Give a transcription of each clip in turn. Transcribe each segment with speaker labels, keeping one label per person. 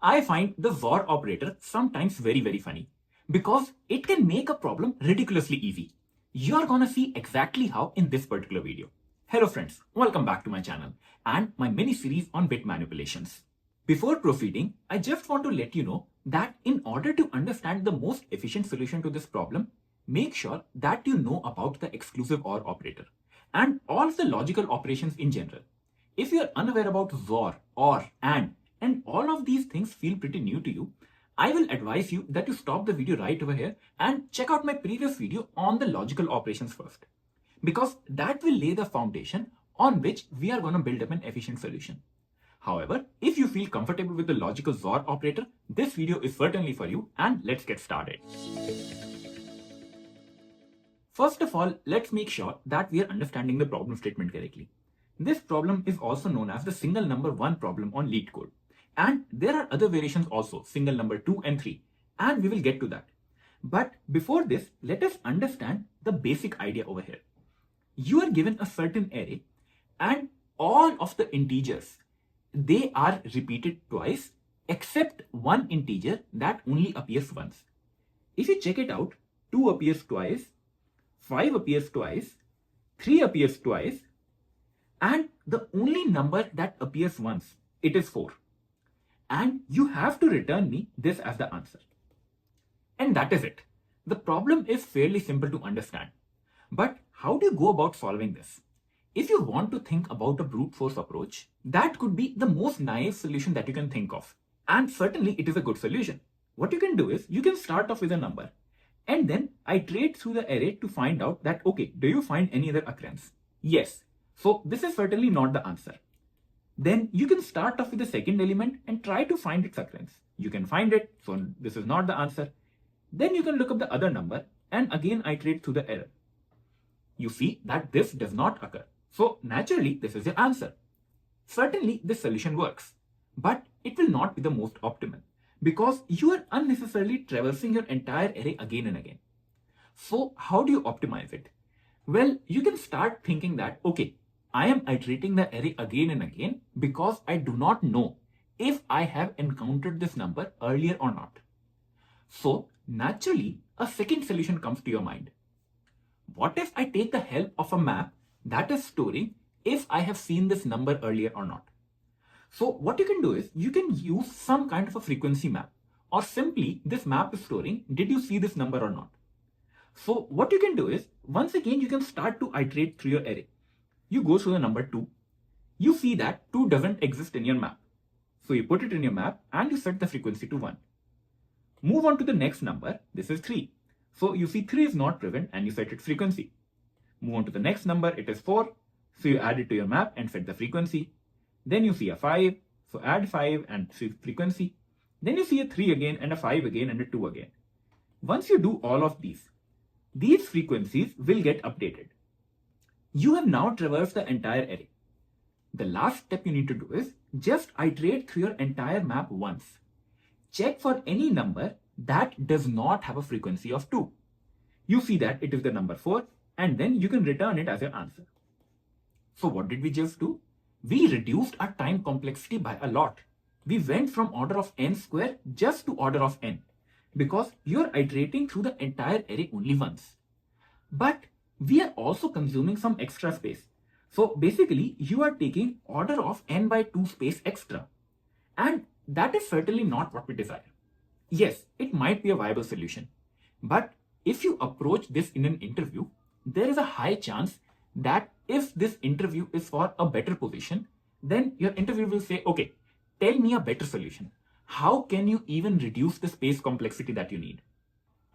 Speaker 1: I find the XOR operator sometimes very funny because it can make a problem ridiculously easy. You're gonna see exactly how in this particular video. Hello friends, welcome back to my channel and my mini series on bit manipulations. Before proceeding, I just want to let you know that in order to understand the most efficient solution to this problem, make sure that you know about the exclusive OR operator and all of the logical operations in general. If you're unaware about XOR, OR, and all of these things feel pretty new to you, I will advise you that you stop the video right over here and check out my previous video on the logical operations first. Because that will lay the foundation on which we are going to build up an efficient solution. However, if you feel comfortable with the logical XOR operator, this video is certainly for you and let's get started. First of all, let's make sure that we are understanding the problem statement correctly. This problem is also known as the single number 1 problem on leet code. And there are other variations also, single number 2 and 3, and we will get to that. But before this, let us understand the basic idea over here. You are given a certain array and all of the integers, they are repeated twice except one integer that only appears once. If you check it out, 2 appears twice, 5 appears twice, 3 appears twice, and the only number that appears once, it is 4. And you have to return me this as the answer. And that is it. The problem is fairly simple to understand. But how do you go about solving this? If you want to think about a brute force approach, that could be the most naive solution that you can think of. And certainly it is a good solution. What you can do is, you can start off with a number and then iterate through the array to find out that, okay, do you find any other occurrence? Yes. So this is certainly not the answer. Then you can start off with the second element and try to find its occurrence. You can find it, so this is not the answer. Then you can look up the other number and again iterate through the error. You see that this does not occur. So naturally, this is your answer. Certainly, this solution works, but it will not be the most optimal because you are unnecessarily traversing your entire array again and again. So how do you optimize it? Well, you can start thinking that, okay, I am iterating the array again and again because I do not know if I have encountered this number earlier or not. So naturally, a second solution comes to your mind. What if I take the help of a map that is storing if I have seen this number earlier or not? So what you can do is, you can use some kind of a frequency map, or simply this map is storing, did you see this number or not? So what you can do is, once again, you can start to iterate through your array. You go through the number 2. You see that 2 doesn't exist in your map. So you put it in your map and you set the frequency to 1. Move on to the next number. This is 3. So you see 3 is not present and you set its frequency. Move on to the next number. It is 4. So you add it to your map and set the frequency. Then you see a 5. So add 5 and frequency. Then you see a 3 again and a 5 again and a 2 again. Once you do all of these frequencies will get updated. You have now traversed the entire array. The last step you need to do is just iterate through your entire map once. Check for any number that does not have a frequency of 2. You see that it is the number 4 and then you can return it as your answer. So what did we just do? We reduced our time complexity by a lot. We went from order of n square just to order of n because you're iterating through the entire array only once. But we are also consuming some extra space. So basically, you are taking order of n by 2 space extra. And that is certainly not what we desire. Yes, it might be a viable solution. But if you approach this in an interview, there is a high chance that if this interview is for a better position, then your interview will say, okay, tell me a better solution. How can you even reduce the space complexity that you need?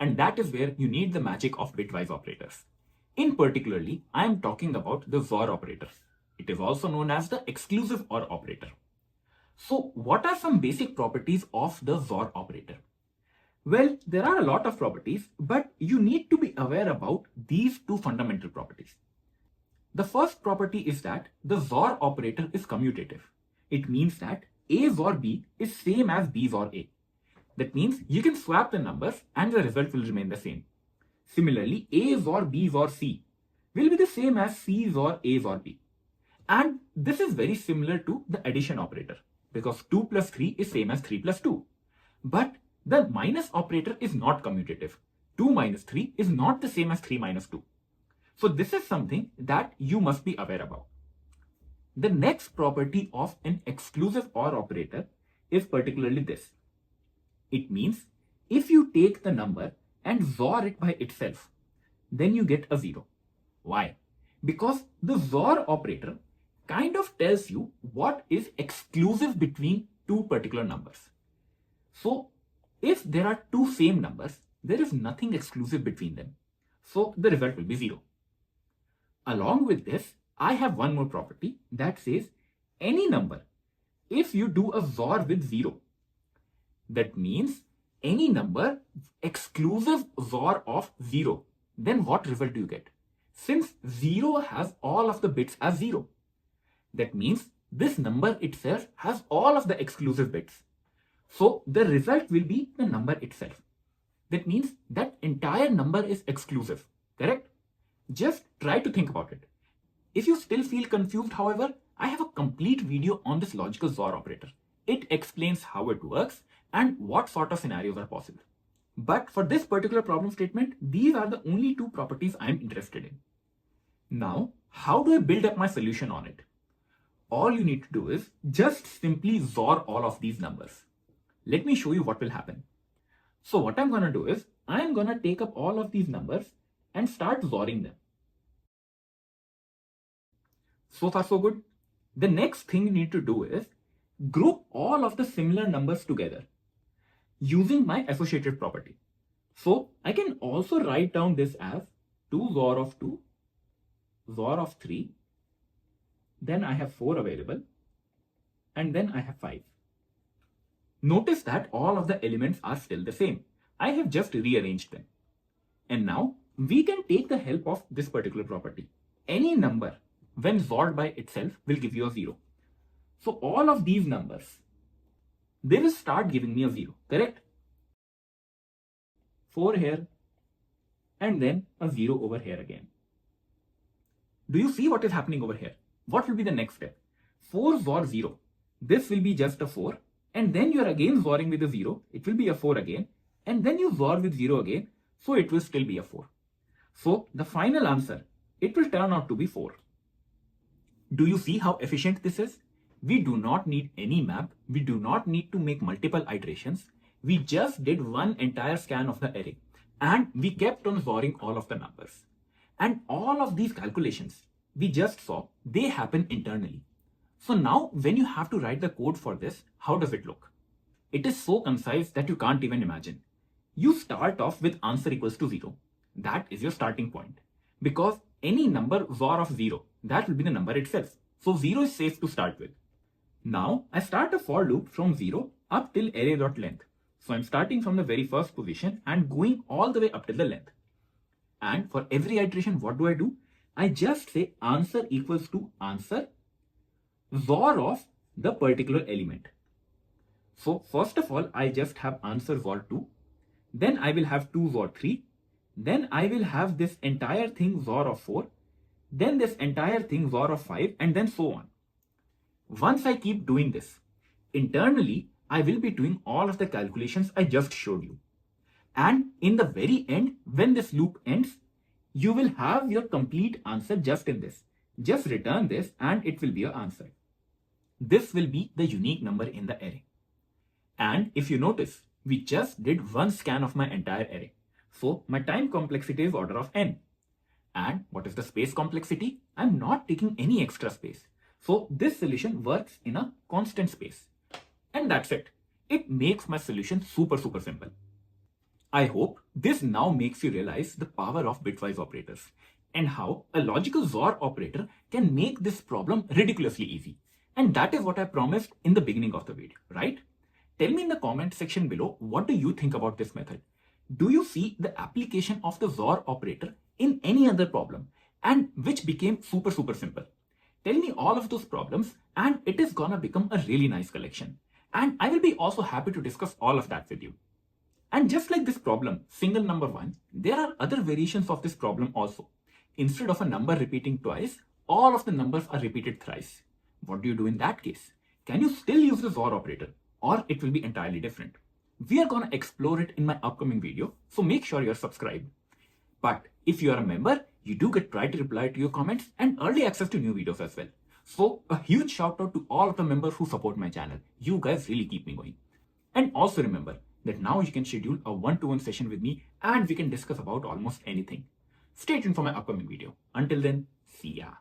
Speaker 1: And that is where you need the magic of bitwise operators. In particularly, I am talking about the XOR operator. It is also known as the exclusive OR operator. So what are some basic properties of the XOR operator? Well, there are a lot of properties, but you need to be aware about these two fundamental properties. The first property is that the XOR operator is commutative. It means that A XOR B is same as B XOR A. That means you can swap the numbers and the result will remain the same. Similarly, A XOR B XOR C will be the same as C XOR A XOR B. And this is very similar to the addition operator. because 2 plus 3 is same as 3 plus 2. But the minus operator is not commutative. 2 minus 3 is not the same as 3 minus 2. So this is something that you must be aware about. The next property of an exclusive OR operator is particularly this. It means if you take the number and XOR it by itself, then you get a 0. Why? Because the XOR operator kind of tells you what is exclusive between two particular numbers. So if there are two same numbers, there is nothing exclusive between them. So the result will be 0. Along with this, I have one more property that says any number, if you do a XOR with 0, that means any number exclusive XOR of 0, then what result do you get? Since 0 has all of the bits as 0, that means this number itself has all of the exclusive bits. So the result will be the number itself. That means that entire number is exclusive, correct? Just try to think about it. If you still feel confused, however, I have a complete video on this logical XOR operator. It explains how it works and what sort of scenarios are possible. But for this particular problem statement, these are the only two properties I am interested in. Now, how do I build up my solution on it? All you need to do is just simply XOR all of these numbers. Let me show you what will happen. So what I'm going to do is, I'm going to take up all of these numbers and start XORing them. So far so good. The next thing you need to do is group all of the similar numbers together using my associated property. So I can also write down this as 2 XOR of 2, XOR of 3, then I have 4 available, and then I have 5. Notice that all of the elements are still the same. I have just rearranged them. And now we can take the help of this particular property. Any number when XORed by itself will give you a 0. So all of these numbers, they will start giving me a 0, correct? 4 here, and then a 0 over here again. Do you see what is happening over here? What will be the next step? 4 XOR 0. This will be just a 4, and then you are again XORing with a 0. It will be a 4 again, and then you XOR with 0 again, so it will still be a 4. So the final answer, it will turn out to be 4. Do you see how efficient this is? We do not need any map. We do not need to make multiple iterations. We just did one entire scan of the array, and we kept on XORing all of the numbers. And all of these calculations we just saw, they happen internally. So now when you have to write the code for this, how does it look? It is so concise that you can't even imagine. You start off with answer equals to 0. That is your starting point. Because any number XOR of 0, that will be the number itself. So 0 is safe to start with. Now I start a for loop from 0 up till array.length. So I'm starting from the very first position and going all the way up till the length. And for every iteration, what do? I just say answer equals to answer XOR of the particular element. So first of all, I just have answer XOR 2. Then I will have 2 XOR 3. Then I will have this entire thing XOR of 4. Then this entire thing XOR of 5, and then so on. Once I keep doing this, internally, I will be doing all of the calculations I just showed you. And in the very end, when this loop ends, you will have your complete answer just in this. Just return this and it will be your answer. This will be the unique number in the array. And if you notice, we just did one scan of my entire array. So my time complexity is order of n. And what is the space complexity? I'm not taking any extra space. So this solution works in a constant space. And that's it. It makes my solution super simple. I hope this now makes you realize the power of bitwise operators and how a logical XOR operator can make this problem ridiculously easy. And that is what I promised in the beginning of the video, right? Tell me in the comment section below, what do you think about this method? Do you see the application of the XOR operator in any other problem and which became super simple? Tell me all of those problems and it is gonna become a really nice collection. And I will be also happy to discuss all of that with you. And just like this problem, single number 1, there are other variations of this problem also. Instead of a number repeating twice, all of the numbers are repeated thrice. What do you do in that case? can you still use this OR operator, or it will be entirely different? We are gonna explore it in my upcoming video, so make sure you're subscribed. But if you are a member, you do get priority reply to your comments and early access to new videos as well. So a huge shout out to all of the members who support my channel. You guys really keep me going. And also remember that now you can schedule a one-to-one session with me and we can discuss about almost anything. Stay tuned for my upcoming video. Until then, see ya.